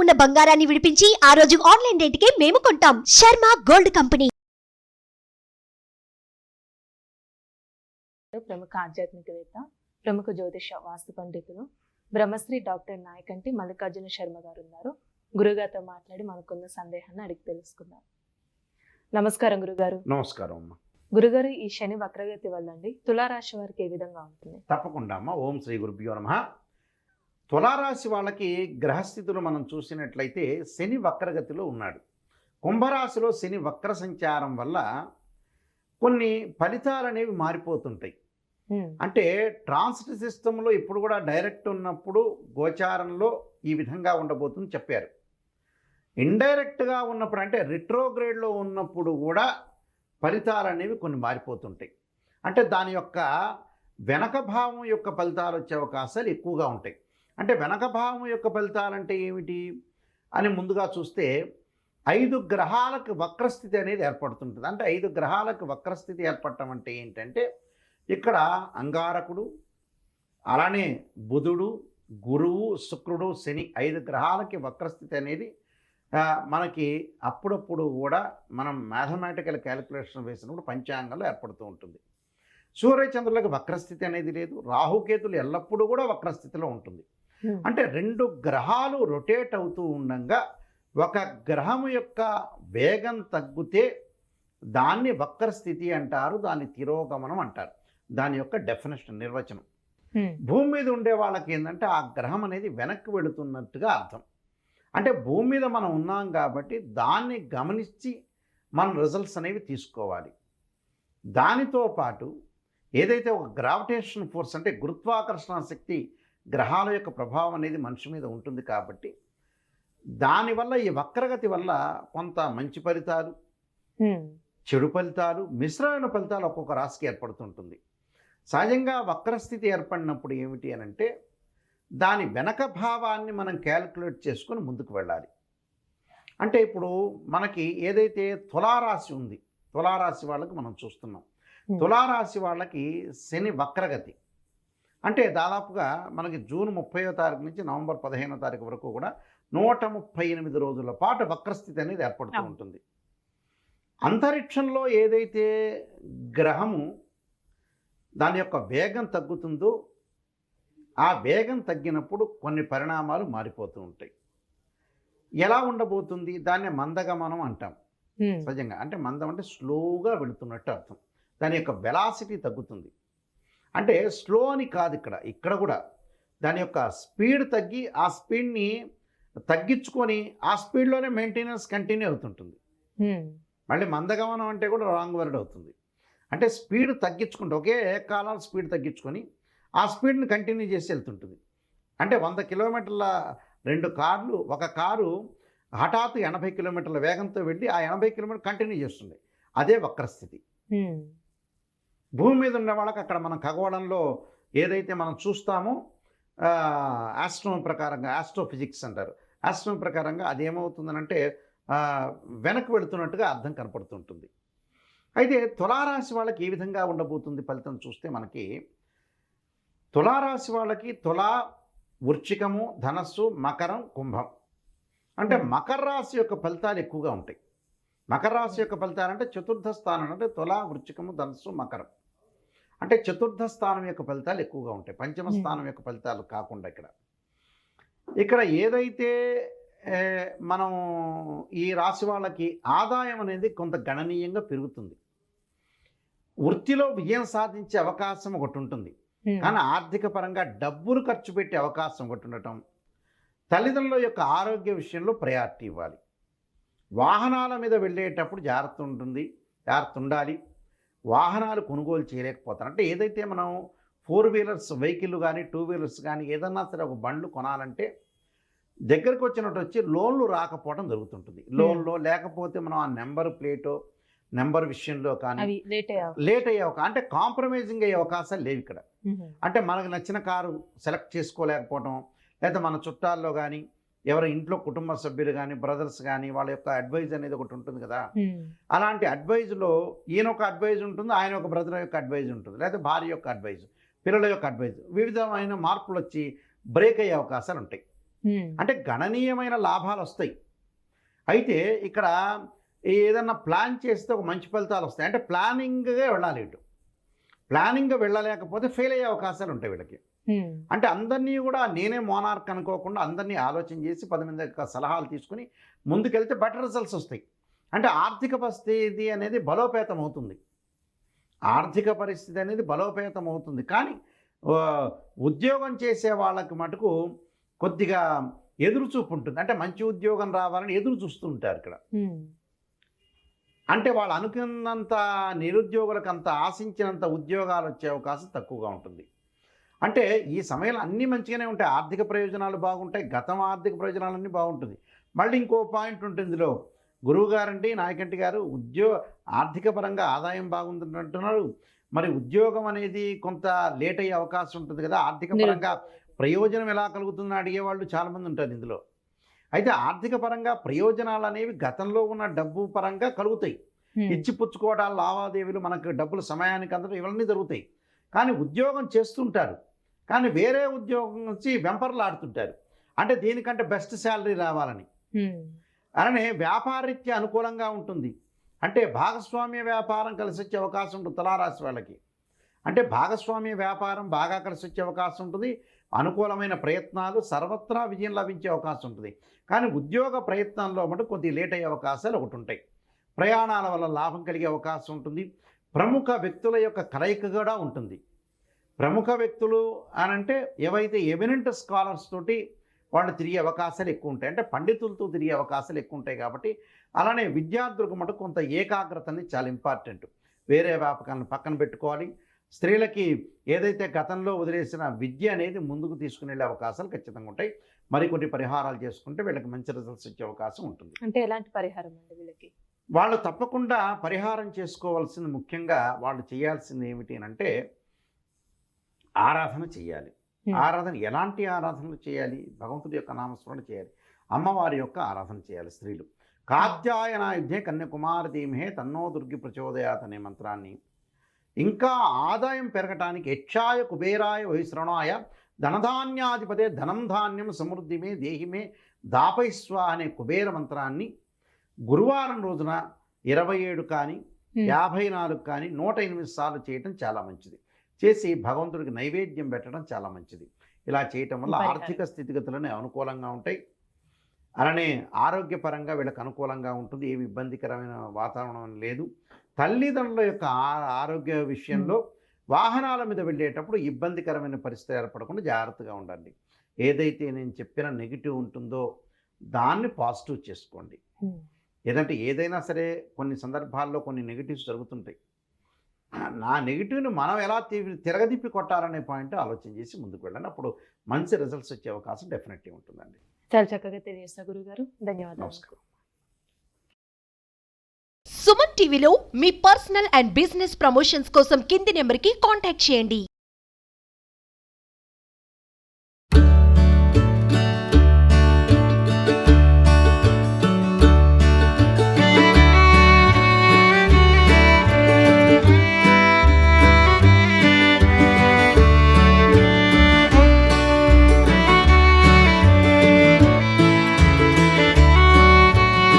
ఉన్న బంగారాన్ని విడిపించి ఆ రోజు ఆన్లైన్ రేటుకే మేము కొంటాం. Sharma gold company. ప్రముఖ ఆధ్యాత్మికవేత్త, ప్రముఖ జ్యోతిష వాస్తు పండితులు బ్రహ్మశ్రీ డాక్టర్ నాయకంటి మల్లికార్జున శర్మ గారు ఉన్నారు. గురుగారితో మాట్లాడి మనకున్న సందేహాన్ని అడిగి తెలుసుకుందాం. నమస్కారం గురుగారు. నమస్కారం అమ్మ. గురుగారు, ఈ శని వక్రగతి వల్ల అండి తులారాశి వారికి ఏ విధంగా ఉంటుంది? తప్పకుండా అమ్మ. ఓం శ్రీ గురుభ్యో నమః. తులారాశి వాళ్ళకి గ్రహస్థితులు మనం చూసినట్లయితే శని వక్రగతిలో ఉన్నాడు. కుంభరాశిలో శని వక్ర సంచారం వల్ల కొన్ని ఫలితాలు అనేవి మారిపోతుంటాయి. అంటే ట్రాన్సిట్ సిస్టంలో ఇప్పుడు కూడా డైరెక్ట్ ఉన్నప్పుడు గోచారంలో ఈ విధంగా ఉండబోతుంది చెప్పారు. ఇండైరెక్ట్గా ఉన్నప్పుడు అంటే రిట్రోగ్రేడ్లో ఉన్నప్పుడు కూడా ఫలితాలు అనేవి కొన్ని మారిపోతుంటాయి. అంటే దాని యొక్క వెనక భావం యొక్క ఫలితాలు వచ్చే అవకాశాలు ఎక్కువగా ఉంటాయి. అంటే వెనక భావం యొక్క ఫలితాలు అంటే ఏమిటి అని ముందుగా చూస్తే 5 గ్రహాలకు వక్రస్థితి అనేది ఏర్పడుతుంటుంది. అంటే 5 గ్రహాలకు వక్రస్థితి ఏర్పడటం అంటే ఏంటంటే ఇక్కడ అంగారకుడు, అలానే బుధుడు, గురువు, శుక్రుడు, శని 5 గ్రహాలకి వక్రస్థితి అనేది మనకి అప్పుడప్పుడు కూడా మనం మ్యాథమెటికల్ క్యాలిక్యులేషన్ వేసినప్పుడు పంచాంగంలో ఏర్పడుతూ ఉంటుంది. సూర్యచంద్రులకు వక్రస్థితి అనేది లేదు. రాహుకేతులు ఎల్లప్పుడూ కూడా వక్రస్థితిలో ఉంటుంది. అంటే 2 గ్రహాలు రొటేట్ అవుతూ ఉండగా ఒక గ్రహము యొక్క వేగం తగ్గితే దాన్ని వక్రస్థితి అంటారు, దాన్ని తిరోగమనం అంటారు. దాని యొక్క డెఫినేషన్, నిర్వచనం. భూమి మీద ఉండే వాళ్ళకి ఏంటంటే ఆ గ్రహం అనేది వెనక్కి వెళుతున్నట్టుగా అర్థం. అంటే భూమి మీద మనం ఉన్నాం కాబట్టి దాన్ని గమనించి మనం రిజల్ట్స్ అనేవి తీసుకోవాలి. దానితో పాటు ఏదైతే ఒక గ్రావిటేషన్ ఫోర్స్ అంటే గురుత్వాకర్షణ శక్తి గ్రహాల యొక్క ప్రభావం అనేది మనిషి మీద ఉంటుంది కాబట్టి దానివల్ల ఈ వక్రగతి వల్ల కొంత మంచి ఫలితాలు, చెడు ఫలితాలు, మిశ్రమైన ఫలితాలు ఒక్కొక్క రాశికి ఏర్పడుతుంటుంది. సహజంగా వక్రస్థితి ఏర్పడినప్పుడు ఏమిటి అని అంటే దాని వెనక భావాన్ని మనం క్యాలిక్యులేట్ చేసుకొని ముందుకు వెళ్ళాలి. అంటే ఇప్పుడు మనకి ఏదైతే తులారాశి ఉంది, తులారాశి వాళ్ళకి మనం చూస్తున్నాం. తులారాశి వాళ్ళకి శని వక్రగతి అంటే దాదాపుగా మనకి జూన్ 30వ తారీఖు నుంచి నవంబర్ 15వ తారీఖు వరకు కూడా 138 రోజుల పాటు వక్రస్థితి అనేది ఏర్పడుతూ ఉంటుంది. అంతరిక్షంలో ఏదైతే గ్రహము దాని యొక్క వేగం తగ్గుతుందో ఆ వేగం తగ్గినప్పుడు కొన్ని పరిణామాలు మారిపోతూ ఉంటాయి. ఎలా ఉండబోతుంది? దాన్ని మందగమనం అంటాం సహజంగా. అంటే మందం అంటే స్లోగా వెళుతున్నట్టు అర్థం. దాని యొక్క వెలాసిటీ తగ్గుతుంది. అంటే స్లో అని కాదు, ఇక్కడ కూడా దాని యొక్క స్పీడ్ తగ్గి ఆ స్పీడ్ని తగ్గించుకొని ఆ స్పీడ్లోనే మెయింటెనెన్స్ కంటిన్యూ అవుతుంటుంది. మళ్ళీ మందగమనం అంటే కూడా రాంగ్ వర్డ్ అవుతుంది. అంటే స్పీడ్ తగ్గించుకుంటే ఒకే కాలం స్పీడ్ తగ్గించుకొని ఆ స్పీడ్ని కంటిన్యూ చేసి వెళ్తుంటుంది. అంటే 100 కిలోమీటర్ల 2 కార్లు, ఒక కారు హఠాత్తు 80 కిలోమీటర్ల వేగంతో వెళ్ళి ఆ 80 కిలోమీటర్లు కంటిన్యూ చేస్తుంది. అదే వక్రస్థితి. భూమి మీద ఉన్న వాళ్ళకి అక్కడ మనం ఖగోళంలో ఏదైతే మనం చూస్తామో ఆస్ట్రోఫిజిక్స్ అంటారు. ఆస్ట్రోనమీ ప్రకారంగా అదేమవుతుందనంటే వెనక్కి వెళుతున్నట్టుగా అర్థం కనపడుతుంటుంది. అయితే తులారాశి వాళ్ళకి ఏ విధంగా ఉండబోతుంది ఫలితం చూస్తే మనకి తులారాశి వాళ్ళకి తులా, వృశ్చికము, ధనస్సు, మకరం, కుంభం. అంటే మకర రాశి యొక్క ఫలితాలు ఎక్కువగా ఉంటాయి. మకర రాశి యొక్క ఫలితాలు అంటే చతుర్థ స్థానం అంటే తులా, వృశ్చికము, ధనస్సు, మకరం. అంటే చతుర్థ స్థానం యొక్క ఫలితాలు ఎక్కువగా ఉంటాయి, పంచమ స్థానం యొక్క ఫలితాలు కాకుండా. ఇక్కడ ఏదైతే మనం ఈ రాశి వాళ్ళకి ఆదాయం అనేది కొంత గణనీయంగా పెరుగుతుంది. వృత్తిలో విజయం సాధించే అవకాశం ఒకటి ఉంటుంది, కానీ ఆర్థిక పరంగా డబ్బులు ఖర్చు పెట్టే అవకాశం ఒకటి ఉండటం. తల్లిదండ్రుల యొక్క ఆరోగ్య విషయంలో ప్రయారిటీ ఇవ్వాలి. వాహనాల మీద వెళ్ళేటప్పుడు జాగ్రత్త ఉండాలి. వాహనాలు కొనుగోలు చేయలేకపోతారు. అంటే ఏదైతే మనం 4 వీలర్స్ వెహికల్ కానీ 2 వీలర్స్ కానీ ఏదన్నా సరే ఒక బండ్లు కొనాలంటే దగ్గరకు వచ్చినట్టు వచ్చి లోన్లు రాకపోవడం జరుగుతుంటుంది. లోన్లో లేకపోతే మనం ఆ నెంబర్ విషయంలో కానీ లేట్ అయ్యే అంటే కాంప్రమైజింగ్ అయ్యే అవకాశాలు లేవు ఇక్కడ. అంటే మనకు నచ్చిన కారు సెలెక్ట్ చేసుకోలేకపోవడం, లేదా మన చుట్టాల్లో కానీ ఎవరి ఇంట్లో కుటుంబ సభ్యులు కానీ బ్రదర్స్ కానీ వాళ్ళ యొక్క అడ్వైజ్ అనేది ఒకటి ఉంటుంది కదా. అలాంటి అడ్వైజ్లో ఈయన ఒక అడ్వైజ్ ఉంటుంది, ఆయన ఒక బ్రదర్ యొక్క అడ్వైజ్ ఉంటుంది, లేదా భార్య యొక్క అడ్వైజ్, పిల్లల యొక్క అడ్వైజ్, వివిధమైన మార్పులు వచ్చి బ్రేక్ అయ్యే అవకాశాలు ఉంటాయి. అంటే గణనీయమైన లాభాలు వస్తాయి. అయితే ఇక్కడ ఏదన్నా ప్లాన్ చేస్తే ఒక మంచి ఫలితాలు వస్తాయి. అంటే ప్లానింగ్గా వెళ్ళాలి. ఇటు ప్లానింగ్గా వెళ్ళలేకపోతే ఫెయిల్ అయ్యే అవకాశాలు ఉంటాయి వీళ్ళకి. అంటే అందరినీ కూడా నేనే మోనార్క్ అనుకోకుండా అందరినీ ఆలోచన చేసి 10 మంది యొక్క సలహాలు తీసుకుని ముందుకెళ్తే బెటర్ రిజల్ట్స్ వస్తాయి. అంటే ఆర్థిక పరిస్థితి అనేది బలోపేతం అవుతుంది. ఆర్థిక పరిస్థితి అనేది బలోపేతం అవుతుంది. కానీ ఉద్యోగం చేసే వాళ్ళకి మటుకు కొద్దిగా ఎదురుచూపు ఉంటుంది. అంటే మంచి ఉద్యోగం రావాలని ఎదురు చూస్తూ ఉంటారు ఇక్కడ. అంటే వాళ్ళు అనుకున్నంత నిరుద్యోగులకు అంత ఆశించినంత ఉద్యోగాలు వచ్చే అవకాశం తక్కువగా ఉంటుంది. అంటే ఈ సమయంలో అన్నీ మంచిగానే ఉంటాయి. ఆర్థిక ప్రయోజనాలు బాగుంటాయి. గతం ఆర్థిక ప్రయోజనాలన్నీ బాగుంటుంది. మళ్ళీ ఇంకో పాయింట్ ఉంటుంది ఇందులో. గురువు గారండి, నాయకంటి గారు ఆర్థిక పరంగా ఆదాయం బాగుందంటున్నారు. మరి ఉద్యోగం అనేది కొంత లేట్ అయ్యే అవకాశం ఉంటుంది కదా. ఆర్థిక పరంగా ప్రయోజనం ఎలా కలుగుతుందని అడిగేవాళ్ళు చాలామంది ఉంటారు ఇందులో. అయితే ఆర్థిక పరంగా ప్రయోజనాలు అనేవి గతంలో ఉన్న డబ్బు పరంగా కలుగుతాయి. ఇచ్చి పుచ్చుకోవడాలు, లావాదేవీలు, మనకు డబ్బులు సమయానికి అందడం ఇవన్నీ జరుగుతాయి. కానీ ఉద్యోగం చేస్తుంటారు, కానీ వేరే ఉద్యోగం నుంచి వెంపర్లాడుతుంటారు. అంటే దీనికంటే బెస్ట్ శాలరీ రావాలని. అలానే వ్యాపారరీత్యా అనుకూలంగా ఉంటుంది. అంటే భాగస్వామ్య వ్యాపారం కలిసి వచ్చే అవకాశం ఉంటుంది తులారాశి వాళ్ళకి. అంటే భాగస్వామ్య వ్యాపారం బాగా కలిసి వచ్చే అవకాశం ఉంటుంది. అనుకూలమైన ప్రయత్నాలు, సర్వత్రా విజయం లభించే అవకాశం ఉంటుంది. కానీ ఉద్యోగ ప్రయత్నంలో మటుకు కొద్దిగా లేట్ అయ్యే అవకాశాలు ఒకటి ఉంటాయి. ప్రయాణాల వల్ల లాభం కలిగే అవకాశం ఉంటుంది. ప్రముఖ వ్యక్తుల యొక్క కలయిక కూడా ఉంటుంది. ప్రముఖ వ్యక్తులు అనంటే ఏవైతే ఎమినెంట్ స్కాలర్స్ తోటి వాళ్ళు తిరిగే అవకాశాలు ఎక్కువ ఉంటాయి. అంటే పండితులతో తిరిగే అవకాశాలు ఎక్కువ ఉంటాయి. కాబట్టి అలానే విద్యార్థులకు మటుకు కొంత ఏకాగ్రత అనేది చాలా ఇంపార్టెంట్. వేరే వ్యాపకాలను పక్కన పెట్టుకోవాలి. స్త్రీలకి ఏదైతే గతంలో వదిలేసిన విద్య అనేది ముందుకు తీసుకుని వెళ్ళే అవకాశాలు ఖచ్చితంగా ఉంటాయి. మరికొన్ని పరిహారాలు చేసుకుంటే వీళ్ళకి మంచి రిజల్ట్స్ వచ్చే అవకాశం ఉంటుంది. అంటే ఎలాంటి పరిహారం అండి వీళ్ళకి? వాళ్ళు తప్పకుండా పరిహారం చేసుకోవాల్సింది, ముఖ్యంగా వాళ్ళు చేయాల్సింది ఏమిటి అంటే ఆరాధన చేయాలి. ఆరాధన ఎలాంటి ఆరాధనలు చేయాలి? భగవంతుడి యొక్క నామస్మరణ చేయాలి. అమ్మవారి యొక్క ఆరాధన చేయాలి స్త్రీలు. కాత్యాయనాయుధ్యే కన్యాకుమారి ధీమహే తన్నో దుర్గి ప్రచోదయాత్ అనే మంత్రాన్ని, ఇంకా ఆదాయం పెరగటానికి యక్షాయ కుబేరాయ వైశ్రణాయ ధనధాన్యాధిపతే ధనం ధాన్యం సమృద్ధిమే దేహిమే దాపైస్వ అనే కుబేర మంత్రాన్ని గురువారం రోజున 27 కానీ 54 కానీ 108 సార్లు చేయటం చాలా మంచిది. చేసి భగవంతుడికి నైవేద్యం పెట్టడం చాలా మంచిది. ఇలా చేయటం వల్ల ఆర్థిక స్థితిగతులను అనుకూలంగా ఉంటాయి. అలానే ఆరోగ్యపరంగా వీళ్ళకి అనుకూలంగా ఉంటుంది. ఏమి ఇబ్బందికరమైన వాతావరణం లేదు. తల్లిదండ్రుల యొక్క ఆరోగ్య విషయంలో వాహనాల మీద వెళ్ళేటప్పుడు ఇబ్బందికరమైన పరిస్థితి ఏర్పడకుండా జాగ్రత్తగా ఉండండి. ఏదైతే నేను చెప్పిన నెగిటివ్ ఉంటుందో దాన్ని పాజిటివ్ చేసుకోండి. ఏదంటే ఏదైనా సరే కొన్ని సందర్భాల్లో కొన్ని నెగిటివ్స్ జరుగుతుంటాయి. నా నెగిటివ్ని మనం ఎలా తిరగదిప్పి కొట్టాలనే పాయింట్ ఆలోచన చేసి ముందుకు వెళ్ళండి. అప్పుడు మంచి రిజల్ట్స్ వచ్చే అవకాశం డెఫినెట్గా ఉంటుందండి. చాలా చక్కగా తెలియజేస్తారు గురుగారు. ధన్యవాదాలు. నమస్కారం. సుమన్ టీవీలో మీ పర్సనల్ అండ్ బిజినెస్ ప్రమోషన్స్ కోసం కింది నెంబర్కి కాంటాక్ట్ చేయండి.